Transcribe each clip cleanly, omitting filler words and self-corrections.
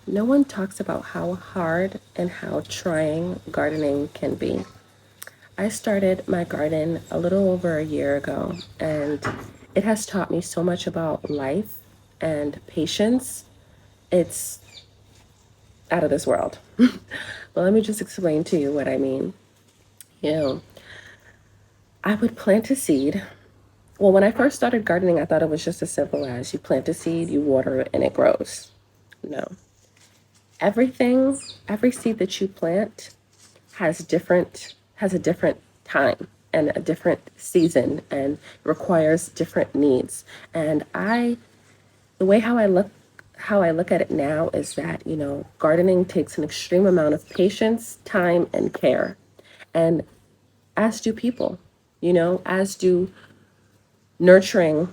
No one talks about how hard and how trying gardening can be. I started my garden a little over a year ago, and it has taught me so much about life and patience. It's out of this world. But let me just explain to you what I mean. You know, I would plant a seed. Well, when I first started gardening, I thought it was just as simple as you plant a seed, you water it, and it grows. No. Everything, every seed that you plant has a different time and a different season and requires different needs. And the way how I look at it now is that, gardening takes an extreme amount of patience, time, and care. And as do people, as do nurturing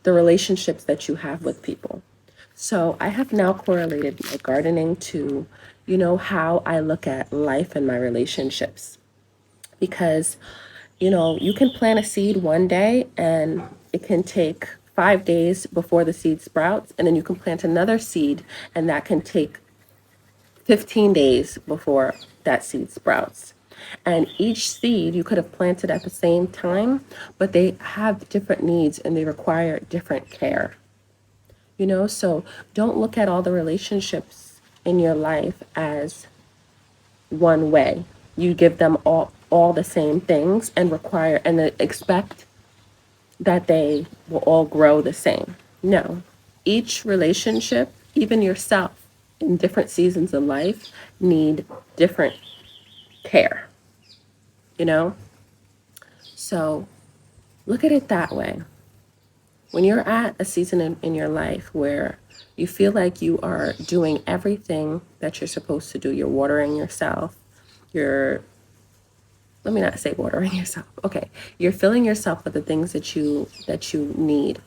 the relationships that you have with people. So I have now correlated my gardening to, how I look at life and my relationships. Because, you can plant a seed one day and it can take 5 days before the seed sprouts. And then you can plant another seed and that can take 15 days before that seed sprouts. And each seed you could have planted at the same time, but they have different needs and they require different care. So don't look at all the relationships in your life as one way. You give them all the same things and require and then expect that they will all grow the same. No. Each relationship, even yourself, in different seasons of life, need different care, you know? So look at it that way. When you're at a season in your life where you feel like you are doing everything that you're supposed to do, you're watering yourself, you're, let me not say watering yourself. Okay. You're filling yourself with the things that you need,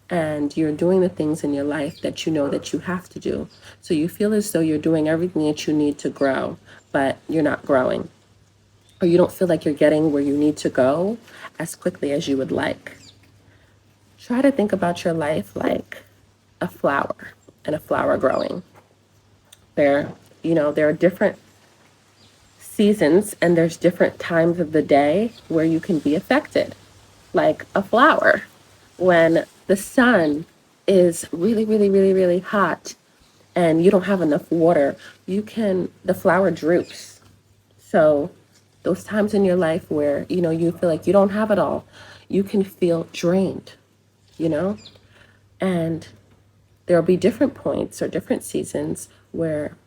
and you're doing the things in your life that you know that you have to do. So you feel as though you're doing everything that you need to grow, but you're not growing, or you don't feel like you're getting where you need to go as quickly as you would like. Try to think about your life like a flower and a flower growing. There, there are different seasons and there's different times of the day where you can be affected. Like a flower, when the sun is really, really, really, really hot and you don't have enough water, the flower droops. So those times in your life where, you feel like you don't have it all, you can feel drained, you know? And there'll be different points or different seasons where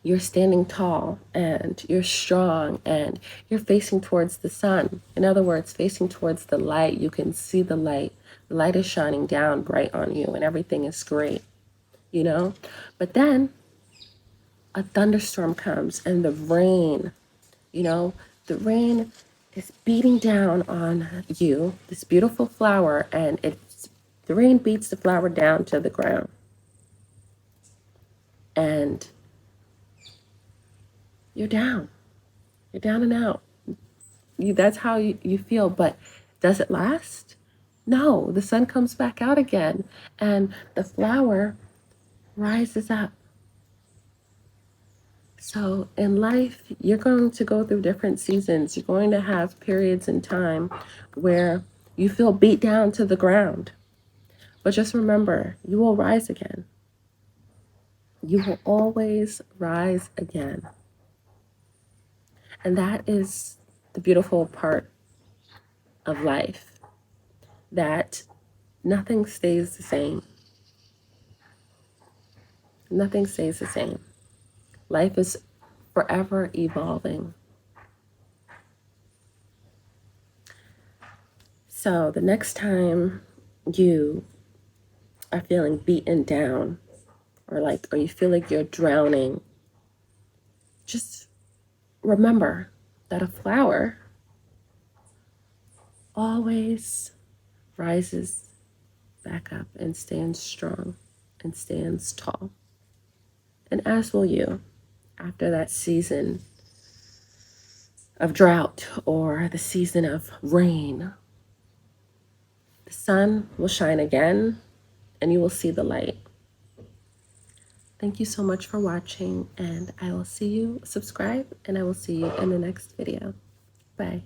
you're standing tall and you're strong and you're facing towards the sun. In other words, facing towards the light. You can see the light. The light is shining down bright on you and everything is great, you know? But then a thunderstorm comes and you know, the rain is beating down on you, this beautiful flower, and the rain beats the flower down to the ground. And you're down. You're down and out. That's how you feel. But does it last? No, the sun comes back out again and the flower rises up. So in life, you're going to go through different seasons. You're going to have periods in time where you feel beat down to the ground. But just remember, you will rise again. You will always rise again. And that is the beautiful part of life, that nothing stays the same. Nothing stays the same. Life is forever evolving. So the next time you are feeling beaten down or you feel like you're drowning, just remember that a flower always rises back up and stands strong and stands tall. And as will you after that season of drought or the season of rain. The sun will shine again and you will see the light. Thank you so much for watching, and I will see you, subscribe, and I will see you in the next video. Bye.